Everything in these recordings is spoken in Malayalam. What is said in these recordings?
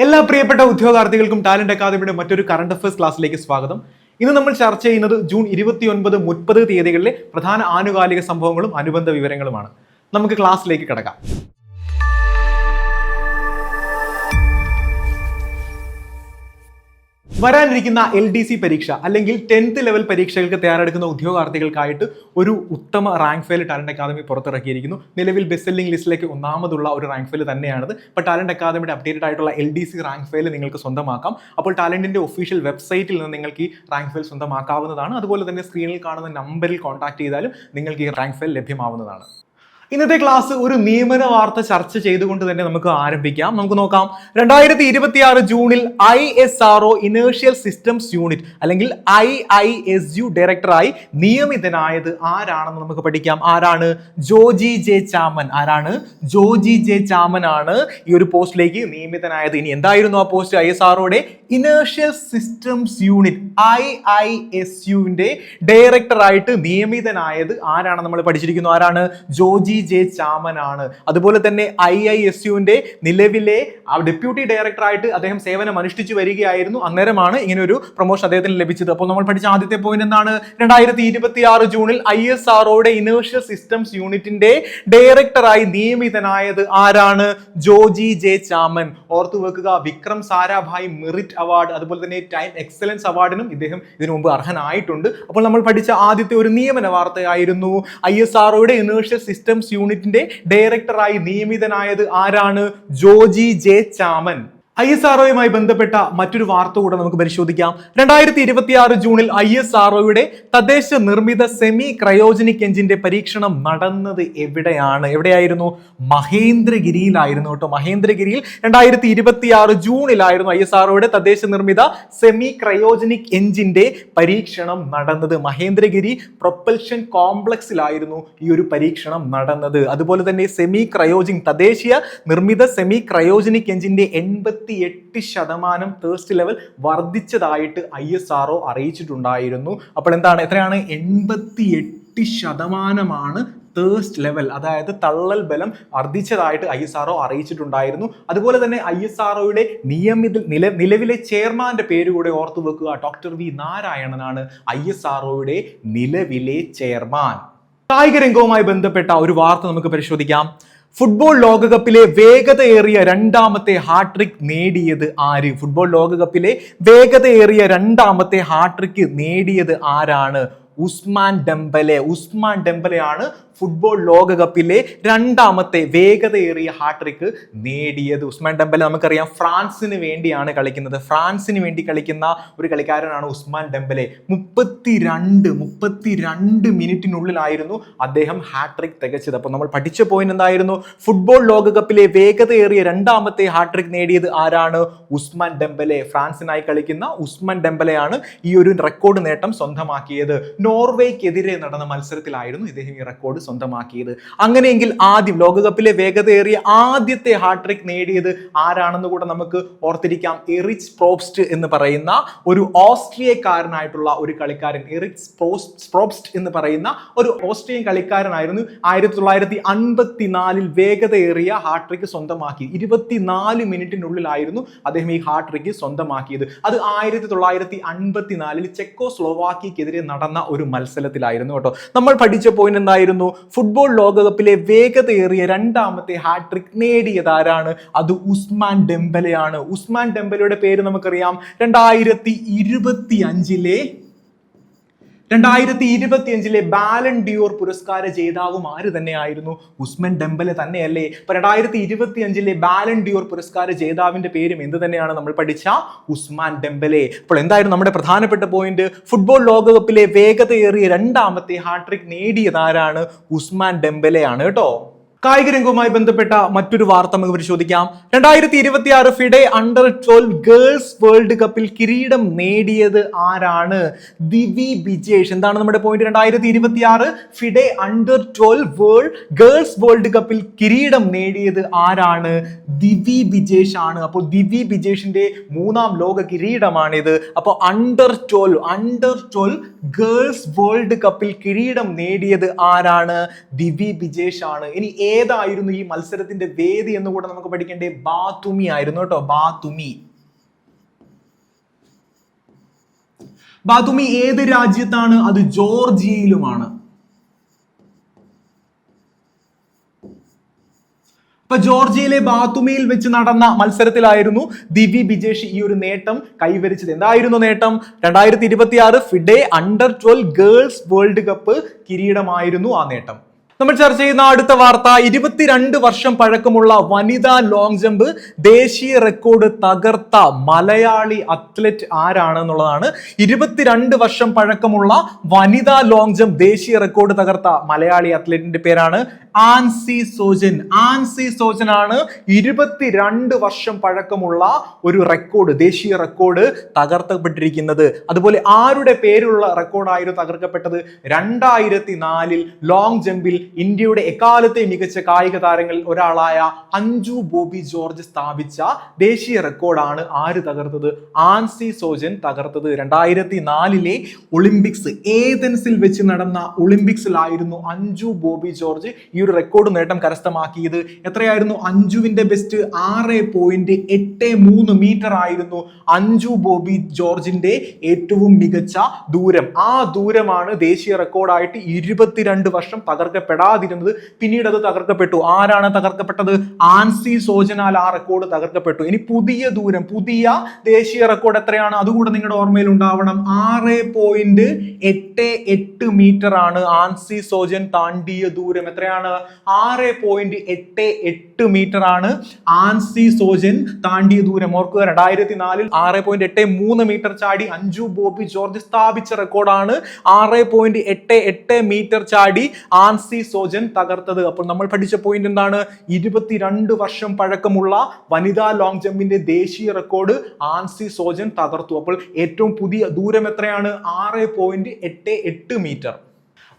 എല്ലാ പ്രിയപ്പെട്ട ഉദ്യോഗാർത്ഥികൾക്കും ടാലന്റ് അക്കാദമിയുടെ മറ്റൊരു കറണ്ട് അഫയേഴ്സ് ക്ലാസ്സിലേക്ക് സ്വാഗതം. ഇന്ന് നമ്മൾ ചർച്ച ചെയ്യുന്നത് ജൂൺ 29, 30 തീയതികളിലെ പ്രധാന ആനുകാലിക സംഭവങ്ങളും അനുബന്ധ വിവരങ്ങളുമാണ്. നമുക്ക് ക്ലാസ്സിലേക്ക് കടക്കാം. വരാനിരിക്കുന്ന LDC പരീക്ഷ അല്ലെങ്കിൽ 10th ലെവൽ പരീക്ഷകൾക്ക് തയ്യാറെടുക്കുന്ന ഉദ്യോഗാർത്ഥികൾക്കായിട്ട് ഒരു ഉത്തമ റാങ്ക് ഫയൽ ടാലന്റ് അക്കാദമി പുറത്തിറക്കിയിരിക്കുന്നു. നിലവിൽ ബെസ്റ്റ് സെല്ലിംഗ് ലിസ്റ്റിലേക്ക് ഒന്നാമതുള്ള ഒരു റാങ്ക് ഫയൽ തന്നെയാണിത്. ഇപ്പോൾ ടാലന്റ് അക്കാദമിയുടെ അപ്ഡേറ്റഡ് ആയിട്ടുള്ള LDC റാങ്ക് ഫയൽ നിങ്ങൾക്ക് സ്വന്തമാക്കാം. അപ്പോൾ ടാലന്റിന്റെ ഒഫീഷ്യൽ വെബ്സൈറ്റിൽ നിന്ന് നിങ്ങൾക്ക് ഈ റാങ്ക് ഫയൽ സ്വന്തമാക്കാവുന്നതാണ്. അതുപോലെ തന്നെ സ്ക്രീനിൽ കാണുന്ന നമ്പറിൽ കോൺടാക്ട് ചെയ്താലും നിങ്ങൾക്ക് ഈ റാങ്ക് ഫയൽ ലഭ്യമാവുന്നതാണ്. ഇന്നത്തെ ക്ലാസ് ഒരു നിയമന വാർത്ത ചർച്ച ചെയ്തുകൊണ്ട് തന്നെ നമുക്ക് ആരംഭിക്കാം. നമുക്ക് നോക്കാം. 2026 ജൂണിൽ ISRO ഇനേർഷ്യൽ സിസ്റ്റംസ് യൂണിറ്റ് അല്ലെങ്കിൽ IISU ഡയറക്ടറായി നിയമിതനായത് ആരാണെന്ന് നമുക്ക് പഠിക്കാം. ആരാണ്? ജോജി ജെ ചാമൻ. ആരാണ്? ജോജി ജെ ചാമൻ ആണ് ഈ ഒരു പോസ്റ്റിലേക്ക് നിയമിതനായത്. ഇനി എന്തായിരുന്നു ആ പോസ്റ്റ്? ISROയുടെ ഇനേർഷ്യൽ സിസ്റ്റംസ് യൂണിറ്റ് IISUവിന്റെ ഡയറക്ടറായിട്ട് നിയമിതനായത് ആരാണെന്ന് നമ്മൾ പഠിച്ചിരിക്കുന്നു. ആരാണ്? ജോജി ജെ ചാമൻ ആണ്. അതുപോലെ തന്നെ IISUവിന്റെ നിലവിലെ ഡെപ്യൂട്ടി ഡയറക്ടറായിട്ട് അദ്ദേഹം സേവനം അനുഷ്ഠിച്ചു വരികയായിരുന്നു. അന്നേരമാണ് ഇങ്ങനെ ഒരു പ്രൊമോഷൻ അദ്ദേഹത്തിന് ലഭിച്ചത്. അപ്പോൾ നമ്മൾ പഠിച്ച ആദ്യത്തെ പോയിന്റ് എന്താണ്? 2026 ജൂണിൽ ISROയുടെ ഇനേർഷ്യൽ സിസ്റ്റംസ് യൂണിറ്റിന്റെ ഡയറക്ടറായി നിയമിതനായത് ആരാണ്? ജോജി ജെ ചാമൻ. ഓർത്തു വെക്കുക, വിക്രം സാരാഭായ് മെറിറ്റ് അവാർഡ് അതുപോലെ തന്നെ ടൈം എക്സലൻസ് അവാർഡിനും ഇദ്ദേഹം ഇതിനു മുമ്പ് അർഹനായിട്ടുണ്ട്. അപ്പോൾ നമ്മൾ പഠിച്ച ആദ്യത്തെ ഒരു നിയമന വാർത്തയായിരുന്നു ISROയുടെ ഇനേർഷ്യൽ സിസ്റ്റംസ് യൂണിറ്റിന്റെ ഡയറക്ടറായി നിയമിതനായത് ആരാണ്? ജോജി ജെ ചാമൻ. ISROയുമായി ബന്ധപ്പെട്ട മറ്റൊരു വാർത്ത കൂടെ നമുക്ക് പരിശോധിക്കാം. 2026 ജൂണിൽ ISROയുടെ തദ്ദേശ നിർമ്മിത സെമി ക്രയോജനിക് എഞ്ചിന്റെ പരീക്ഷണം നടന്നത് എവിടെയായിരുന്നു? മഹേന്ദ്രഗിരിയിലായിരുന്നു കേട്ടോ. മഹേന്ദ്രഗിരിയിൽ 2026 ജൂണിലായിരുന്നു ISROയുടെ തദ്ദേശ നിർമ്മിത സെമി ക്രയോജനിക് എഞ്ചിന്റെ പരീക്ഷണം നടന്നത്. മഹേന്ദ്രഗിരി പ്രൊപ്പൽഷൻ കോംപ്ലക്സിലായിരുന്നു ഈ ഒരു പരീക്ഷണം നടന്നത്. അതുപോലെ തന്നെ തദ്ദേശീയ നിർമ്മിത സെമി ക്രയോജനിക് എഞ്ചിന്റെ 88% തേഴ്സ്റ്റ് ലെവൽ വർദ്ധിച്ചതായിട്ട് ISRO അറിയിച്ചിട്ടുണ്ടായിരുന്നു. അപ്പോൾ എത്രയാണ്? 88% തേഴ്സ്റ്റ് ലെവൽ, അതായത് തള്ളൽ ബലം വർദ്ധിച്ചതായിട്ട് ISRO അറിയിച്ചിട്ടുണ്ടായിരുന്നു. അതുപോലെ തന്നെ ISROയുടെ നിലവിലെ ചെയർമാന്റെ പേര് കൂടെ ഓർത്തു വെക്കുക. ഡോക്ടർ വി നാരായണനാണ് ISROയുടെ നിലവിലെ ചെയർമാൻ. കായിക രംഗവുമായി ബന്ധപ്പെട്ട ഒരു വാർത്ത നമുക്ക് പരിശോധിക്കാം. ഫുട്ബോൾ ലോകകപ്പിലെ വേഗതയേറിയ രണ്ടാമത്തെ ഹാട്രിക് നേടിയത് ആര്? ഫുട്ബോൾ ലോകകപ്പിലെ വേഗതയേറിയ രണ്ടാമത്തെ ഹാട്രിക് നേടിയത് ആരാണ്? ഉസ്മാൻ ഡെംബലെയാണ് ഫുട്ബോൾ ലോകകപ്പിലെ രണ്ടാമത്തെ വേഗതയേറിയ ഹാട്രിക് നേടിയത്. ഉസ്മാൻ ഡെംബലെ നമുക്കറിയാം ഫ്രാൻസിന് വേണ്ടിയാണ് കളിക്കുന്നത്. ഫ്രാൻസിന് വേണ്ടി കളിക്കുന്ന ഒരു കളിക്കാരനാണ് ഉസ്മാൻ ഡെംബലെ. 32 മിനിറ്റിനുള്ളിലായിരുന്നു അദ്ദേഹം ഹാട്രിക് തികച്ചത്. അപ്പോൾ നമ്മൾ പഠിച്ച പോയിന്റ് എന്തായിരുന്നു? ഫുട്ബോൾ ലോകകപ്പിലെ വേഗതയേറിയ രണ്ടാമത്തെ ഹാട്രിക് നേടിയത് ആരാണ്? Ousmane Dembele. ഫ്രാൻസിനായി കളിക്കുന്ന ഉസ്മാൻ ഡെംബലെയാണ് ഈ ഒരു റെക്കോർഡ് നേട്ടം സ്വന്തമാക്കിയത്. നോർവേക്കെതിരെ നടന്ന മത്സരത്തിലായിരുന്നു ഇദ്ദേഹം ഈ റെക്കോർഡ് സ്വന്തമാക്കിയത്. അങ്ങനെയെങ്കിൽ ആദ്യം ലോകകപ്പിലെ വേഗതയേറിയ ആദ്യത്തെ ഹാട്രിക് നേടിയത് ആരാണെന്ന് കൂടെ നമുക്ക് ഓർത്തിരിക്കാം. എറിച്ച് പ്രോപ്സ്റ്റ് എന്ന് പറയുന്ന ഒരു ഓസ്ട്രിയക്കാരനായിട്ടുള്ള ഒരു കളിക്കാരൻ. എറിച്ച് പ്രോപ്സ്റ്റ് എന്ന് പറയുന്ന ഒരു ഓസ്ട്രിയൻ കളിക്കാരനായിരുന്നു 1954 വേഗതയേറിയ ഹാട്രിക് സ്വന്തമാക്കി. 24 മിനിറ്റിനുള്ളിലായിരുന്നു അദ്ദേഹം ഈ ഹാട്രിക് സ്വന്തമാക്കിയത്. അത് 1954 ചെക്കോസ്ലോവാക്കിയക്കെതിരെ നടന്ന ഒരു മത്സരത്തിലായിരുന്നു കേട്ടോ. നമ്മൾ പഠിച്ച പോയിന്റ് എന്തായിരുന്നു? ഫുട്ബോൾ ലോകകപ്പിലെ വേഗതയേറിയ രണ്ടാമത്തെ ഹാട്രിക് നേടിയത് ആരാണ്? അത് ഉസ്മാൻ ഡെംബലെയാണ്. ഉസ്മാൻ ഡെംബലയുടെ പേര് നമുക്കറിയാം. 2025 ബാലൻ ഡിയോർ പുരസ്കാര ജേതാവും ആര് തന്നെയായിരുന്നു? ഉസ്മാൻ ഡെംബലെ തന്നെയല്ലേ? അപ്പൊ 2025 ബാലൻ ഡിയോർ പുരസ്കാര ജേതാവിന്റെ പേരും എന്ത് തന്നെയാണ്? നമ്മൾ പഠിച്ച ഉസ്മാൻ ഡെംബലെ. അപ്പോൾ എന്തായിരുന്നു നമ്മുടെ പ്രധാനപ്പെട്ട പോയിന്റ്? ഫുട്ബോൾ ലോകകപ്പിലെ വേഗതയേറിയ രണ്ടാമത്തെ ഹാട്രിക് നേടിയത് ആരാണ്? ഉസ്മാൻ ഡെംബലെയാണ് കേട്ടോ. കായിക രംഗവുമായി ബന്ധപ്പെട്ട മറ്റൊരു വാർത്ത നമുക്ക് പരിശോധിക്കാം. 2026 ഫിഡെ അണ്ടർ-12 ഗേൾസ് വേൾഡ് കപ്പിൽ കിരീടം നേടിയത് ആരാണ്? ദിവി ബിജേഷ്. എന്താണ് നമ്മുടെ പോയിന്റ്? 2026 ഫിഡെ അണ്ടർ-12 ഗേൾസ് വേൾഡ് കപ്പിൽ കിരീടം നേടിയത് ആരാണ്? ദിവി ബിജേഷ് ആണ്. അപ്പോൾ ദിവി ബിജേഷിന്റെ 3ാം ലോക കിരീടമാണിത്. അപ്പോൾ അണ്ടർ-12 ഗേൾസ് വേൾഡ് കപ്പിൽ കിരീടം നേടിയത് ആരാണ്? ദിവി ബിജേഷ് ആണ്. ഇനി ഏതായിരുന്നു ഈ മത്സരത്തിന്റെ വേദി എന്ന് കൂടെ നമുക്ക് പഠിക്കേണ്ടേ? ബാതുമി ആയിരുന്നു കേട്ടോ, ബാതുമി. ബാതുമി ഏത് രാജ്യത്താണ്? അത് ജോർജിയയിലുമാണ്. അപ്പൊ ജോർജിയയിലെ ബാതുമിയിൽ വെച്ച് നടന്ന മത്സരത്തിലായിരുന്നു ദിവി ബിജേഷ് ഈ ഒരു നേട്ടം കൈവരിച്ചത്. എന്തായിരുന്നു നേട്ടം? 2026 ഫിഡെ അണ്ടർ-12 ഗേൾസ് വേൾഡ് കപ്പ് കിരീടമായിരുന്നു ആ നേട്ടം. നമ്മൾ ചർച്ച ചെയ്യുന്ന അടുത്ത വാർത്ത, 22 വർഷം പഴക്കമുള്ള വനിതാ ലോങ് ജമ്പ് ദേശീയ റെക്കോർഡ് തകർത്ത മലയാളി അത്ലറ്റ് ആരാണ് എന്നുള്ളതാണ്. 22 വർഷം പഴക്കമുള്ള വനിതാ ലോങ് ജമ്പ് ദേശീയ റെക്കോർഡ് തകർത്ത മലയാളി അത്ലറ്റിന്റെ പേരാണ് ആൻസി സോജൻ. ആൻസി സോജൻ ആണ് 22 വർഷം പഴക്കമുള്ള ഒരു റെക്കോർഡ്, ദേശീയ റെക്കോർഡ് തകർത്തപ്പെട്ടിരിക്കുന്നത്. അതുപോലെ ആരുടെ പേരിലുള്ള റെക്കോർഡായിരുന്നു തകർക്കപ്പെട്ടത്? 2004 ലോങ് ജമ്പിൽ ഇന്ത്യയുടെ എക്കാലത്തെ മികച്ച കായിക താരങ്ങളിൽ ഒരാളായ അഞ്ജു ബോബി ജോർജ് സ്ഥാപിച്ച ദേശീയ റെക്കോർഡാണ് ആര് തകർത്തത്? ആൻസി സോജൻ തകർത്തത്. 2004 ഒളിമ്പിക്സ് ഏതൻസിൽ വെച്ച് നടന്ന ഒളിമ്പിക്സിലായിരുന്നു അഞ്ജു ബോബി ജോർജ് ഈ ഒരു റെക്കോർഡ് നേട്ടം കരസ്ഥമാക്കിയത്. എത്രയായിരുന്നു? അഞ്ജുവിന്റെ ബെസ്റ്റ് 6.83 മീറ്റർ ആയിരുന്നു അഞ്ജു ബോബി ജോർജിന്റെ ഏറ്റവും മികച്ച ദൂരം. ആ ദൂരമാണ് ദേശീയ റെക്കോർഡായിട്ട് 22 വർഷം തകർക്കപ്പെടാതിരുന്നത്. പിന്നീട് അത് തകർക്കപ്പെട്ടു. ആരാണ് തകർക്കപ്പെട്ടത്? ആൻസി സോജനാൽ ആ റെക്കോർഡ് തകർക്കപ്പെട്ടു. ഇനി പുതിയ ദൂരം, പുതിയ ദേശീയ റെക്കോർഡ് എത്രയാണ്? അതുകൂടെ നിങ്ങളുടെ ഓർമ്മയിൽ ഉണ്ടാവണം. 6.88 മീറ്റർ ആണ് ആൻസി സോജൻ താണ്ടിയ ദൂരം. എത്രയാണ്? 6.88 മീറ്റർ ആണ് ആൻസി സോജൻ താണ്ടിയ ദൂരം. ഓർക്കുക, 2004 6.83 മീറ്റർ ചാടി അഞ്ജു ബോബി ജോർജ് സ്ഥാപിച്ച റെക്കോർഡാണ് 6.88 മീറ്റർ ചാടി ആൻസി സോജൻ തകർത്തത്. അപ്പോൾ നമ്മൾ പഠിച്ച പോയിന്റ് എന്താണ്? 22 വർഷം പഴക്കമുള്ള വനിതാ ലോങ് ജമ്പിന്റെ ദേശീയ റെക്കോർഡ് ആൻസി സോജൻ തകർത്തു. അപ്പോൾ ഏറ്റവും പുതിയ ദൂരം എത്രയാണ്? 6.88 മീറ്റർ.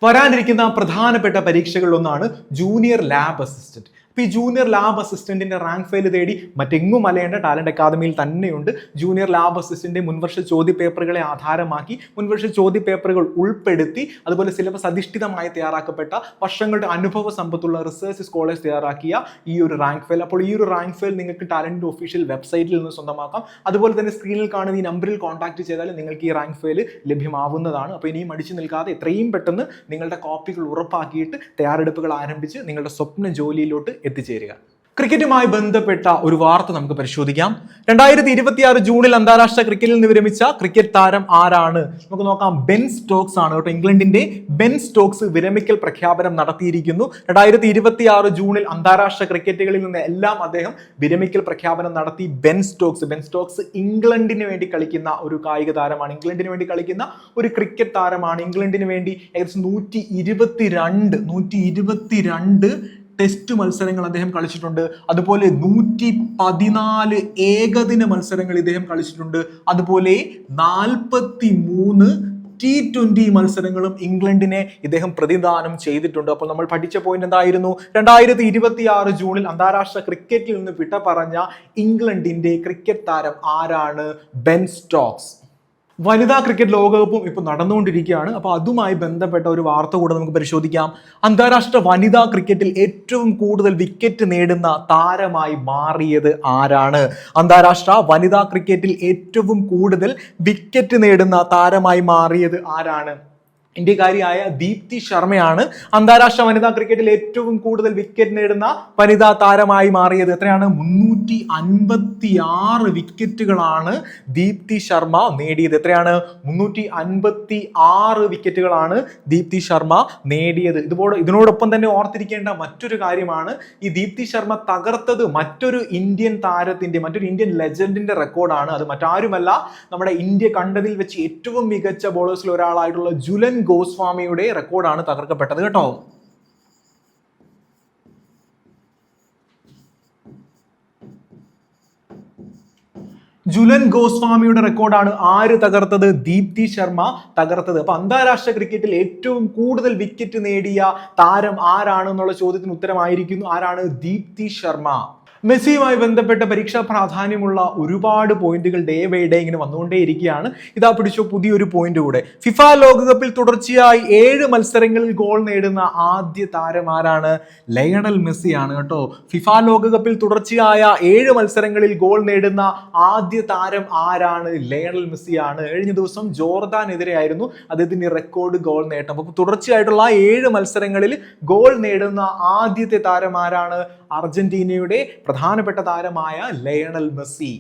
വരാനിരിക്കുന്ന പ്രധാനപ്പെട്ട പരീക്ഷകളിലൊന്നാണ് ജൂനിയർ ലാബ് അസിസ്റ്റന്റ്. ഈ ജൂനിയർ ലാബ് അസിസ്റ്റന്റിന്റെ റാങ്ക് ഫയൽ തേടി മറ്റെങ്ങും അലയേണ്ട ടാലന്റ് അക്കാദമിയിൽ തന്നെയുണ്ട്. ജൂനിയർ ലാബ് അസിസ്റ്റന്റ് മുൻവർഷ ചോദ്യപേപ്പറുകളെ ആധാരമാക്കി മുൻവർഷ ചോദ്യപേപ്പറുകൾ ഉൾപ്പെടുത്തി അതുപോലെ സിലബസ് അധിഷ്ഠിതമായി തയ്യാറാക്കപ്പെട്ട വർഷങ്ങളുടെ അനുഭവ സമ്പത്തുള്ള റിസർച്ച് സ്കോളേഴ്സ് തയ്യാറാക്കിയ ഈ ഒരു റാങ്ക് ഫയൽ. അപ്പോൾ ഈ ഒരു റാങ്ക് ഫയൽ നിങ്ങൾക്ക് ടാലന്റ് ഒഫീഷ്യൽ വെബ്സൈറ്റിൽ നിന്ന് സ്വന്തമാക്കാം. അതുപോലെ തന്നെ സ്ക്രീനിൽ കാണുന്ന ഈ നമ്പറിൽ കോൺടാക്ട് ചെയ്താൽ നിങ്ങൾക്ക് ഈ റാങ്ക് ഫയൽ ലഭ്യമാവുന്നതാണ്. അപ്പോൾ ഇനിയും അടിച്ചു നിൽക്കാതെ എത്രയും പെട്ടെന്ന് നിങ്ങളുടെ കോപ്പികൾ ഉറപ്പാക്കിയിട്ട് തയ്യാറെടുപ്പുകൾ ആരംഭിച്ച് നിങ്ങളുടെ സ്വപ്ന ജോലിയിലോട്ട് എത്തിച്ചേരുക. ക്രിക്കറ്റുമായി ബന്ധപ്പെട്ട ഒരു വാർത്ത നമുക്ക് പരിശോധിക്കാം. 2026 ജൂണിൽ അന്താരാഷ്ട്ര ക്രിക്കറ്റിൽ നിന്ന് വിരമിച്ച ക്രിക്കറ്റ് താരം ആരാണ്? നമുക്ക് നോക്കാം. ബെൻ സ്റ്റോക്സ് ആണ് കേട്ടോ. ഇംഗ്ലണ്ടിന്റെ ബെൻ സ്റ്റോക്സ് വിരമിക്കൽ പ്രഖ്യാപനം നടത്തിയിരിക്കുന്നു. 2026 ജൂണിൽ അന്താരാഷ്ട്ര ക്രിക്കറ്റുകളിൽ നിന്ന് എല്ലാം അദ്ദേഹം വിരമിക്കൽ പ്രഖ്യാപനം നടത്തി. ബെൻ സ്റ്റോക്സ് ഇംഗ്ലണ്ടിന് വേണ്ടി കളിക്കുന്ന ഒരു കായിക താരമാണ്. ഇംഗ്ലണ്ടിന് വേണ്ടി കളിക്കുന്ന ഒരു ക്രിക്കറ്റ് താരമാണ്. ഇംഗ്ലണ്ടിന് വേണ്ടി ഏകദേശം 122 ടെസ്റ്റ് മത്സരങ്ങൾ അദ്ദേഹം കളിച്ചിട്ടുണ്ട്. അതുപോലെ 114 ഏകദിന മത്സരങ്ങൾ ഇദ്ദേഹം കളിച്ചിട്ടുണ്ട്. അതുപോലെ 43 T20 മത്സരങ്ങളും ഇംഗ്ലണ്ടിനെ ഇദ്ദേഹം പ്രതിദാനം ചെയ്തിട്ടുണ്ട്. അപ്പോൾ നമ്മൾ പഠിച്ച പോയിന്റ് എന്തായിരുന്നു? 2026 ജൂണിൽ അന്താരാഷ്ട്ര ക്രിക്കറ്റിൽ നിന്ന് വിട പറഞ്ഞ ഇംഗ്ലണ്ടിന്റെ ക്രിക്കറ്റ് താരം ആരാണ്? Ben Stokes. വനിതാ ക്രിക്കറ്റ് ലോകകപ്പും ഇപ്പോൾ നടന്നുകൊണ്ടിരിക്കുകയാണ്. അപ്പോൾ അതുമായി ബന്ധപ്പെട്ട ഒരു വാർത്ത കൂടെ നമുക്ക് പരിശോധിക്കാം. അന്താരാഷ്ട്ര വനിതാ ക്രിക്കറ്റിൽ ഏറ്റവും കൂടുതൽ വിക്കറ്റ് നേടുന്ന താരമായി മാറിയത് ആരാണ്? അന്താരാഷ്ട്ര വനിതാ ക്രിക്കറ്റിൽ ഏറ്റവും കൂടുതൽ വിക്കറ്റ് നേടുന്ന താരമായി മാറിയത് ആരാണ്? ഇന്ത്യക്കാരിയായ ദീപ്തി ശർമ്മയാണ് അന്താരാഷ്ട്ര വനിതാ ക്രിക്കറ്റിൽ ഏറ്റവും കൂടുതൽ വിക്കറ്റ് നേടുന്ന വനിതാ താരമായി മാറിയത്. എത്രയാണ്? 356 വിക്കറ്റുകളാണ് ദീപ്തി ശർമ്മ നേടിയത്. എത്രയാണ്? 356 വിക്കറ്റുകളാണ് ദീപ്തി ശർമ്മ നേടിയത്. ഇതിനോടൊപ്പം തന്നെ ഓർത്തിരിക്കേണ്ട മറ്റൊരു കാര്യമാണ്, ഈ ദീപ്തി ശർമ്മ തകർത്തത് മറ്റൊരു ഇന്ത്യൻ താരത്തിന്റെ, മറ്റൊരു ഇന്ത്യൻ ലെജൻഡിന്റെ റെക്കോർഡാണ്. അത് മറ്റാരുമല്ല, നമ്മുടെ ഇന്ത്യ കണ്ടതിൽ വെച്ച് ഏറ്റവും മികച്ച ബോളേഴ്സിൽ ഒരാളായിട്ടുള്ള ജുലൻ ഗോസ്വാമിയുടെ റെക്കോർഡാണ് തകർക്കപ്പെട്ടത് കേട്ടോ. ജുലൻ ഗോസ്വാമിയുടെ റെക്കോർഡാണ് ആര് തകർത്തത്? ദീപ്തി ശർമ്മ തകർത്തത്. അപ്പൊ അന്താരാഷ്ട്ര ക്രിക്കറ്റിൽ ഏറ്റവും കൂടുതൽ വിക്കറ്റ് നേടിയ താരം ആരാണ് എന്നുള്ള ചോദ്യത്തിന് ഉത്തരമായിരിക്കുന്നു ആരാണ്? ദീപ്തി ശർമ്മ. മെസ്സിയുമായി ബന്ധപ്പെട്ട പരീക്ഷാ പ്രാധാന്യമുള്ള ഒരുപാട് പോയിന്റുകൾ ഡേ ബൈ ഡേ ഇങ്ങനെ വന്നുകൊണ്ടേയിരിക്കുകയാണ്. ഇതാ പിടിച്ചോ പുതിയൊരു പോയിന്റ് കൂടെ. ഫിഫ ലോകകപ്പിൽ തുടർച്ചയായി 7 മത്സരങ്ങളിൽ ഗോൾ നേടുന്ന ആദ്യ താരം ആരാണ്? ലയണൽ മെസ്സിയാണ് കേട്ടോ. ഫിഫ ലോകകപ്പിൽ തുടർച്ചയായ 7 മത്സരങ്ങളിൽ ഗോൾ നേടുന്ന ആദ്യ താരം ആരാണ്? ലയണൽ മെസ്സിയാണ്. കഴിഞ്ഞ ദിവസം ജോർദാനെതിരെയായിരുന്നു അദ്ദേഹത്തിന്റെ റെക്കോർഡ് ഗോൾ നേട്ടം. അപ്പോൾ തുടർച്ചയായിട്ടുള്ള 7 മത്സരങ്ങളിൽ ഗോൾ നേടുന്ന ആദ്യത്തെ താരം ആരാണ്? അർജന്റീനയുടെ പ്രധാനപ്പെട്ട താരമായ ലയണൽ മെസ്സി.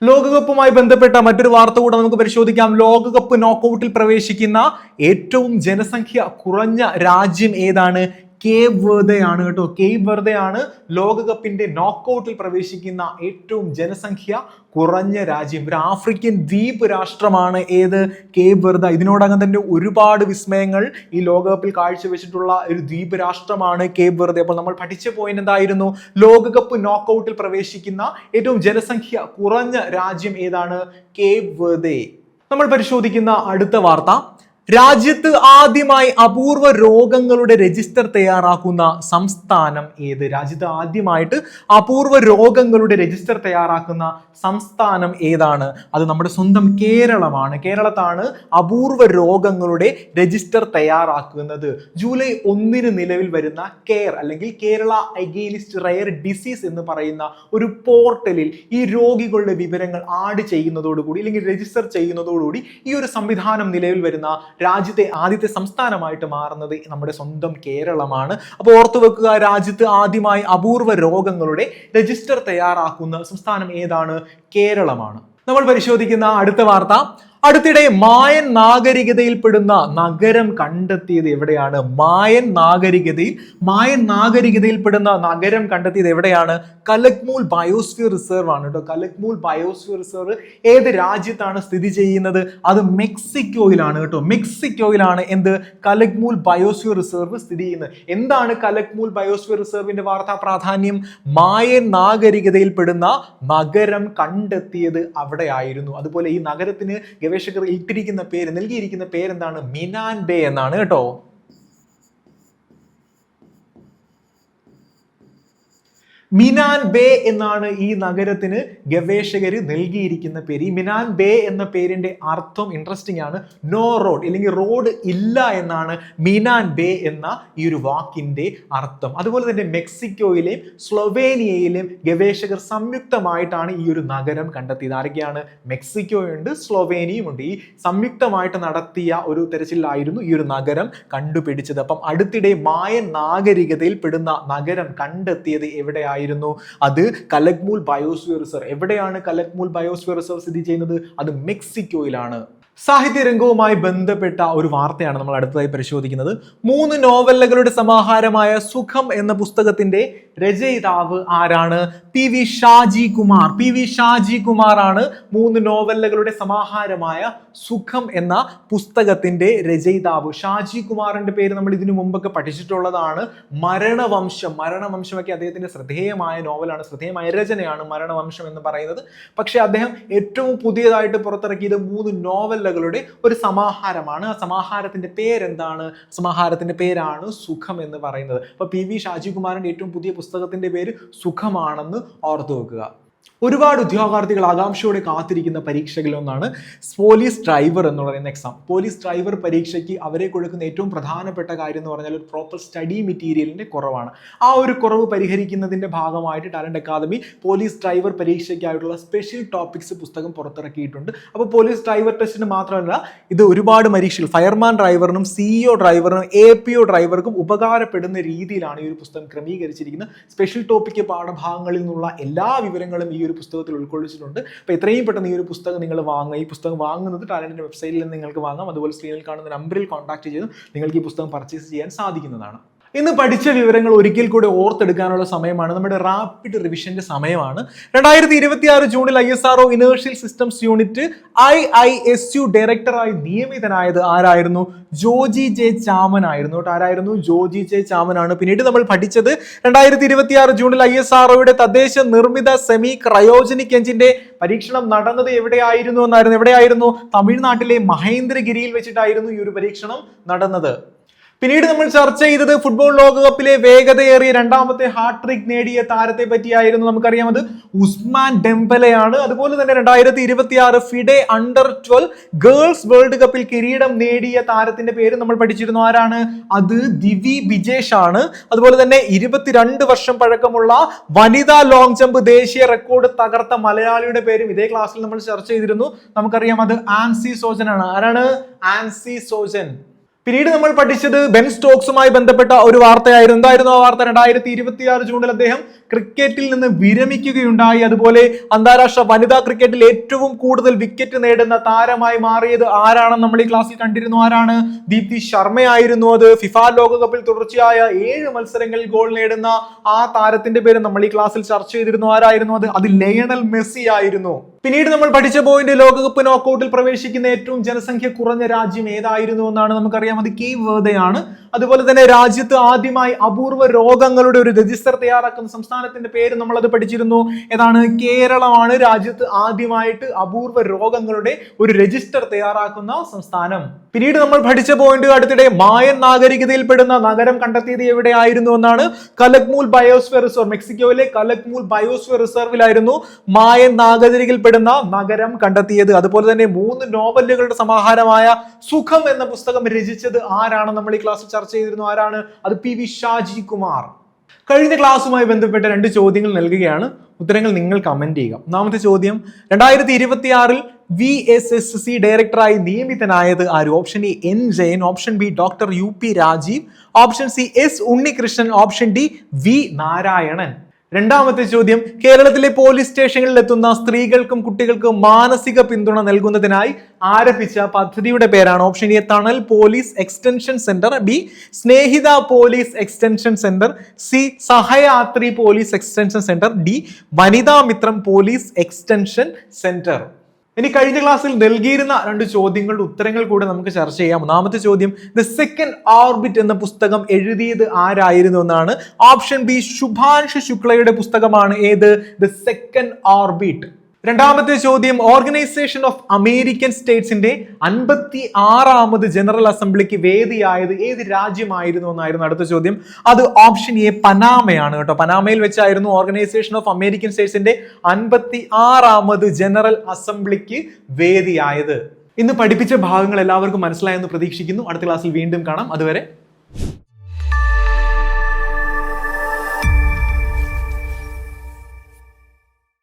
ലോകകപ്പുമായി ബന്ധപ്പെട്ട മറ്റൊരു വാർത്ത കൂടെ നമുക്ക് പരിശോധിക്കാം. ലോകകപ്പ് നോക്കൌട്ടിൽ പ്രവേശിക്കുന്ന ഏറ്റവും ജനസംഖ്യ കുറഞ്ഞ രാജ്യം ഏതാണ്? കേപ്പ് വെർദെ ആണ് കേട്ടോ. കേപ്പ് വെർദെ ആണ് ലോകകപ്പിന്റെ നോക്കൌട്ടിൽ പ്രവേശിക്കുന്ന ഏറ്റവും ജനസംഖ്യ കുറഞ്ഞ രാജ്യം. ഒരു ആഫ്രിക്കൻ ദ്വീപ് രാഷ്ട്രമാണ് ഏത്? Cape Verde. ഇതിനോടകം തന്നെ ഒരുപാട് വിസ്മയങ്ങൾ ഈ ലോകകപ്പിൽ കാഴ്ചവെച്ചിട്ടുള്ള ഒരു ദ്വീപ് രാഷ്ട്രമാണ് കേപ്പ് വെർദെ. അപ്പോൾ നമ്മൾ പഠിച്ച പോയിന്റ് എന്തായിരുന്നു? ലോകകപ്പ് നോക്കൌട്ടിൽ പ്രവേശിക്കുന്ന ഏറ്റവും ജനസംഖ്യ കുറഞ്ഞ രാജ്യം ഏതാണ്? Cape Verde. നമ്മൾ പരിശോധിക്കുന്ന അടുത്ത വാർത്ത, രാജ്യത്ത് ആദ്യമായി അപൂർവ രോഗങ്ങളുടെ രജിസ്റ്റർ തയ്യാറാക്കുന്ന സംസ്ഥാനം ഏത്? രാജ്യത്ത് ആദ്യമായിട്ട് അപൂർവ രോഗങ്ങളുടെ രജിസ്റ്റർ തയ്യാറാക്കുന്ന സംസ്ഥാനം ഏതാണ്? അത് നമ്മുടെ സ്വന്തം കേരളമാണ്. കേരളത്താണ് അപൂർവ രോഗങ്ങളുടെ രജിസ്റ്റർ തയ്യാറാക്കുന്നത്. ജൂലൈ 1 നിലവിൽ വരുന്ന കെയർ അല്ലെങ്കിൽ കേരള അഗെയിൻസ്റ്റ് റയർ ഡിസീസ് എന്ന് പറയുന്ന ഒരു പോർട്ടലിൽ ഈ രോഗികളുടെ വിവരങ്ങൾ ആഡ് ചെയ്യുന്നതോടുകൂടി അല്ലെങ്കിൽ രജിസ്റ്റർ ചെയ്യുന്നതോടുകൂടി ഈ ഒരു സംവിധാനം നിലവിൽ വരുന്ന രാജ്യത്തെ ആദ്യത്തെ സംസ്ഥാനമായിട്ട് മാറുന്നത് നമ്മുടെ സ്വന്തം കേരളമാണ്. അപ്പോൾ ഓർത്തു വെക്കുക, രാജ്യത്ത് ആദ്യമായി അപൂർവ രോഗങ്ങളുടെ രജിസ്റ്റർ തയ്യാറാക്കുന്ന സംസ്ഥാനം ഏതാണ്? കേരളമാണ്. നമ്മൾ പരിശോധിക്കുന്ന അടുത്ത വാർത്ത, അടുത്തിടെ മായൻ നാഗരികതയിൽപ്പെടുന്ന നഗരം കണ്ടെത്തിയത് എവിടെയാണ്? മായൻ നാഗരികതയിൽപ്പെടുന്ന നഗരം കണ്ടെത്തിയത് എവിടെയാണ്? കലക്മൂൽ ബയോസ്ഫിയർ റിസർവ് ആണ് കേട്ടോ. കലക്മൂൽ ബയോസ്ഫിയർ റിസർവ് ഏത് രാജ്യത്താണ് സ്ഥിതി ചെയ്യുന്നത്? അത് മെക്സിക്കോയിലാണ് കേട്ടോ. മെക്സിക്കോയിലാണ് എന്ത്? കലക്മൂൽ ബയോസ്ഫിയർ റിസർവ് സ്ഥിതി ചെയ്യുന്നത്. എന്താണ് കലക്മൂൽ ബയോസ്ഫിയർ റിസർവിന്റെ വാർത്താ പ്രാധാന്യം? മായൻ നാഗരികതയിൽപ്പെടുന്ന നഗരം കണ്ടെത്തിയത് അവിടെയായിരുന്നു. അതുപോലെ ഈ നഗരത്തിന് ഗവേഷകർ നൽകിയിരിക്കുന്ന പേരെന്താണ്? മിനാൻ ബേ എന്നാണ് കേട്ടോ. മിനാൻ ബേ എന്നാണ് ഈ നഗരത്തിന് ഗവേഷകർ നൽകിയിരിക്കുന്ന പേര്. ഈ മിനാൻ ബേ എന്ന പേരിന്റെ അർത്ഥം ഇൻട്രസ്റ്റിംഗ് ആണ്. നോ റോഡ് അല്ലെങ്കിൽ റോഡ് ഇല്ല എന്നാണ് മിനാൻ ബേ എന്ന ഈ ഒരു വാക്കിന്റെ അർത്ഥം. അതുപോലെ തന്നെ മെക്സിക്കോയിലെയും സ്ലൊവേനിയയിലെയും ഗവേഷകർ സംയുക്തമായിട്ടാണ് ഈ ഒരു നഗരം കണ്ടെത്തിയത്. ആരൊക്കെയാണ്? മെക്സിക്കോയുണ്ട്, സ്ലൊവേനിയുമുണ്ട്. ഈ സംയുക്തമായിട്ട് നടത്തിയ ഒരു തെരച്ചിലായിരുന്നു ഈ ഒരു നഗരം കണ്ടുപിടിച്ചത്. അപ്പം അടുത്തിടെ മായൻ നാഗരികതയിൽ പെടുന്ന നഗരം കണ്ടെത്തിയത് എവിടെയായിരുന്നു? അത് കലക്മൂൽ ബയോസ്ഫിയർ റിസർവ്. എവിടെയാണ് കലക്മൂൽ ബയോസ്ഫിയർ റിസർവ് സ്ഥിതി ചെയ്യുന്നത്? അത് മെക്സിക്കോയിലാണ്. സാഹിത്യ രംഗവുമായി ബന്ധപ്പെട്ട ഒരു വാർത്തയാണ് നമ്മൾ അടുത്തതായി പരിശോധിക്കുന്നത്. 3 നോവലുകളുടെ സമാഹാരമായ സുഖം എന്ന പുസ്തകത്തിന്റെ രചയിതാവ് ആരാണ്? PV ഷാജി കുമാർ. PV ഷാജി കുമാർ ആണ് 3 നോവലുകളുടെ സമാഹാരമായ സുഖം എന്ന പുസ്തകത്തിന്റെ രചയിതാവ്. ഷാജി കുമാറിന്റെ പേര് നമ്മൾ ഇതിനു മുമ്പൊക്കെ പഠിച്ചിട്ടുള്ളതാണ്. മരണവംശമൊക്കെ അദ്ദേഹത്തിന്റെ ശ്രദ്ധേയമായ നോവലാണ്, ശ്രദ്ധേയമായ രചനയാണ് മരണവംശം എന്ന് പറയുന്നത്. പക്ഷെ അദ്ദേഹം ഏറ്റവും പുതിയതായിട്ട് പുറത്തിറക്കിയത് 3 നോവലുകളുടെ ഒരു സമാഹാരമാണ്. ആ സമാഹാരത്തിന്റെ പേരെന്താണ്? സമാഹാരത്തിന്റെ പേരാണ് സുഖം എന്ന് പറയുന്നത്. അപ്പൊ PV ഷാജി കുമാറിന്റെ ഏറ്റവും പുതിയ പുസ്തകത്തിന്റെ പേര് സുഖമാണെന്ന് ഓർത്തു വെക്കുക. ഒരുപാട് ഉദ്യോഗാർത്ഥികൾ ആകാംക്ഷയോടെ കാത്തിരിക്കുന്ന പരീക്ഷകളിലൊന്നാണ് പോലീസ് ഡ്രൈവർ എന്ന് പറയുന്ന എക്സാം. പോലീസ് ഡ്രൈവർ പരീക്ഷയ്ക്ക് അവരെ കൊടുക്കുന്ന ഏറ്റവും പ്രധാനപ്പെട്ട കാര്യം എന്ന് പറഞ്ഞാൽ ഒരു പ്രോപ്പർ സ്റ്റഡി മെറ്റീരിയലിന്റെ കുറവാണ്. ആ ഒരു കുറവ് പരിഹരിക്കുന്നതിന്റെ ഭാഗമായിട്ട് ടാലന്റ് അക്കാദമി പോലീസ് ഡ്രൈവർ പരീക്ഷയ്ക്കായിട്ടുള്ള സ്പെഷ്യൽ ടോപ്പിക്സ് പുസ്തകം പുറത്തിറക്കിയിട്ടുണ്ട്. അപ്പോൾ പോലീസ് ഡ്രൈവർ ടെസ്റ്റിന് മാത്രമല്ല, ഇത് ഒരുപാട് പരീക്ഷകൾ ഫയർമാൻ ഡ്രൈവറിനും CEO ഡ്രൈവറിനും APO ഡ്രൈവർക്കും ഉപകാരപ്പെടുന്ന രീതിയിലാണ് ഈ ഒരു പുസ്തകം ക്രമീകരിച്ചിരിക്കുന്നത്. സ്പെഷ്യൽ ടോപ്പിക് പാഠഭാഗങ്ങളിൽ നിന്നുള്ള എല്ലാ വിവരങ്ങളും ഈ ഒരു പുസ്തകത്തിൽ ഉൾക്കൊള്ളിച്ചിട്ടുണ്ട്. അപ്പോൾ എത്രയും പെട്ടെന്ന് ഈ ഒരു പുസ്തകം നിങ്ങൾ വാങ്ങുക. ഈ പുസ്തകം വാങ്ങുന്നത് ടാലന്റിന്റെ വെബ്സൈറ്റിൽ നിന്ന് നിങ്ങൾക്ക് വാങ്ങാം. അതുപോലെ സ്ക്രീനിൽ കാണുന്ന നമ്പറിൽ കോൺടാക്ട് ചെയ്ത് നിങ്ങൾക്ക് ഈ പുസ്തകം പർച്ചേസ് ചെയ്യാൻ സാധിക്കുന്നതാണ്. ഇന്ന് പഠിച്ച വിവരങ്ങൾ ഒരിക്കൽ കൂടെ ഓർത്തെടുക്കാനുള്ള സമയമാണ്. നമ്മുടെ റാപ്പിഡ് റിവിഷന്റെ സമയമാണ്. 2026 ജൂണിൽ ISRO inertial systems unit IISU ഡയറക്ടറായി നിയമിതനായത് ആരായിരുന്നു? ജോജി ജെ ചാമൻ ആയിരുന്നു. ആരായിരുന്നു? ജോജി ജെ ചാമനാണ്. പിന്നീട് നമ്മൾ പഠിച്ചത് 2026 ജൂണിൽ ISROയുടെ തദ്ദേശ നിർമ്മിത സെമി ക്രയോജനിക് എഞ്ചിന്റെ പരീക്ഷണം നടന്നത് എവിടെയായിരുന്നു എന്നായിരുന്നു. എവിടെയായിരുന്നു? തമിഴ്നാട്ടിലെ മഹേന്ദ്രഗിരിയിൽ വെച്ചിട്ടായിരുന്നു ഈ ഒരു പരീക്ഷണം നടന്നത്. പിന്നീട് നമ്മൾ ചർച്ച ചെയ്തത് ഫുട്ബോൾ ലോകകപ്പിലെ വേഗതയേറിയ രണ്ടാമത്തെ ഹാട്രിക് നേടിയ താരത്തെ പറ്റിയായിരുന്നു. നമുക്കറിയാം അത് ഉസ്മാൻ ഡെംബലെയാണ്. അതുപോലെ തന്നെ 2026 ഫിഡെ അണ്ടർ-12 ഗേൾസ് വേൾഡ് കപ്പിൽ കിരീടം നേടിയ താരത്തിന്റെ പേര് നമ്മൾ പഠിച്ചിരുന്നു. ആരാണ് അത്? ദിവി ബിജേഷ് ആണ്. അതുപോലെ തന്നെ 22 വർഷം പഴക്കമുള്ള വനിതാ ലോങ് ജമ്പ് ദേശീയ റെക്കോർഡ് തകർത്ത മലയാളിയുടെ പേരും ഇതേ ക്ലാസ്സിൽ നമ്മൾ ചർച്ച ചെയ്തിരുന്നു. നമുക്കറിയാം അത് ആൻസി സോജൻ ആണ്. ആരാണ്? ആൻസി സോജൻ. പിന്നീട് നമ്മൾ പഠിച്ചത് ബെൻ സ്റ്റോക്സുമായി ബന്ധപ്പെട്ട ഒരു വാർത്തയായിരുന്നു. എന്തായിരുന്നു ആ വാർത്ത? 2026 ജൂണിൽ അദ്ദേഹം ക്രിക്കറ്റിൽ നിന്ന് വിരമിക്കുകയുണ്ടായി. അതുപോലെ അന്താരാഷ്ട്ര വനിതാ ക്രിക്കറ്റിൽ ഏറ്റവും കൂടുതൽ വിക്കറ്റ് നേടുന്ന താരമായി മാറിയത് ആരാണെന്ന് നമ്മൾ ഈ ക്ലാസ്സിൽ കണ്ടിരുന്നു. ആരാണ്? ദീപ്തി ശർമ്മയായിരുന്നു അത്. ഫിഫ ലോകകപ്പിൽ തുടർച്ചയായ 7 മത്സരങ്ങളിൽ ഗോൾ നേടുന്ന ആ താരത്തിന്റെ പേര് നമ്മൾ ഈ ക്ലാസ്സിൽ ചർച്ച ചെയ്തിരുന്നു. ആരായിരുന്നു അത്? അത് ലയണൽ മെസ്സി ആയിരുന്നു. പിന്നീട് നമ്മൾ പഠിച്ച പോയിന്റ് ലോകകപ്പ് നോക്കൌട്ടിൽ പ്രവേശിക്കുന്ന ഏറ്റവും ജനസംഖ്യ കുറഞ്ഞ രാജ്യം ഏതായിരുന്നു എന്നാണ്. നമുക്കറിയാം അത് കേപ്പ് വെർഡെയാണ്. അതുപോലെ തന്നെ രാജ്യത്ത് ആദ്യമായി അപൂർവ രോഗങ്ങളുടെ ഒരു രജിസ്റ്റർ തയ്യാറാക്കുന്ന സംസ്ഥാനത്തിന്റെ പേര് നമ്മൾ അത് പഠിച്ചിരുന്നു. ഏതാണ്? കേരളമാണ് രാജ്യത്ത് ആദ്യമായിട്ട് അപൂർവ രോഗങ്ങളുടെ ഒരു രജിസ്റ്റർ തയ്യാറാക്കുന്ന സംസ്ഥാനം. പിന്നീട് നമ്മൾ പഠിച്ച പോയിന്റ് അടുത്തിടെ മായൻ നാഗരികതയിൽപ്പെടുന്ന നഗരം കണ്ടെത്തിയത് എവിടെയായിരുന്നു എന്നാണ്. കലക്മൂൽ ബയോസ്ഫിയർ റിസർവ്, മെക്സിക്കോയിലെ കലക്മൂൽ ബയോസ്ഫിയർ റിസർവിലായിരുന്നു മായൻ നാഗരികയിൽപ്പെടുന്ന നഗരം കണ്ടെത്തിയത്. അതുപോലെ തന്നെ 3 നോവലുകളുടെ സമാഹാരമായ സുഖം എന്ന പുസ്തകം രചിച്ചത് ആരാണ് നമ്മൾ ഈ ക്ലാസ്സിൽ ചർച്ച ചെയ്തിരുന്നു. ആരാണ് അത്? PV ഷാജി കുമാർ. കഴിഞ്ഞ ക്ലാസ്സുമായി ബന്ധപ്പെട്ട 2 ചോദ്യങ്ങൾ നൽകുകയാണ്. ഉത്തരങ്ങൾ നിങ്ങൾ കമന്റ് ചെയ്യുക. ഒന്നാമത്തെ ചോദ്യം, 2026 VSSC ഡയറക്ടറായി നിയമിതനായത് ആര്? Option A N Jayan, option B doctor UP Rajeev, option C S Unnikrishnan, option D V Narayanan. രണ്ടാമത്തെ ചോദ്യം, കേരളത്തിലെ പോലീസ് സ്റ്റേഷനുകളിൽ എത്തുന്ന സ്ത്രീകൾക്കും കുട്ടികൾക്കും മാനസിക പിന്തുണ നൽകുന്നതിനായി ആരംഭിച്ച പദ്ധതിയുടെ പേരാണ്. Option A Thanal police extension centre, B Snehitha police extension centre, C Sahayathri police extension centre, D Vanitha Mithram police extension centre. ഇനി കഴിഞ്ഞ ക്ലാസ്സിൽ നൽകിയിരുന്ന 2 ചോദ്യങ്ങളുടെ ഉത്തരങ്ങൾ കൂടെ നമുക്ക് ചർച്ച ചെയ്യാം. ഒന്നാമത്തെ ചോദ്യം, ദ സെക്കൻഡ് ഓർബിറ്റ് എന്ന പുസ്തകം എഴുതിയത് ആരായിരുന്നു എന്നാണ്. ഓപ്ഷൻ ബി ശുഭാൻഷു ശുക്ലയുടെ പുസ്തകമാണ്. ഏത്? The second orbit. രണ്ടാമത്തെ ചോദ്യം, ഓർഗനൈസേഷൻ ഓഫ് അമേരിക്കൻ സ്റ്റേറ്റ്സിന്റെ 56ാമത് ജനറൽ അസംബ്ലിക്ക് വേദിയായത് ഏത് രാജ്യമായിരുന്നു എന്നായിരുന്നു അടുത്ത ചോദ്യം. അത് ഓപ്ഷൻ എ പനാമയാണ് കേട്ടോ. പനാമയിൽ വെച്ചായിരുന്നു ഓർഗനൈസേഷൻ ഓഫ് അമേരിക്കൻ സ്റ്റേറ്റ്സിന്റെ 56ാമത് ജനറൽ അസംബ്ലിക്ക് വേദിയായത്. ഇന്ന് പഠിപ്പിച്ച ഭാഗങ്ങൾ എല്ലാവർക്കും മനസ്സിലായെന്ന് പ്രതീക്ഷിക്കുന്നു. അടുത്ത ക്ലാസ്സിൽ വീണ്ടും കാണാം. അതുവരെ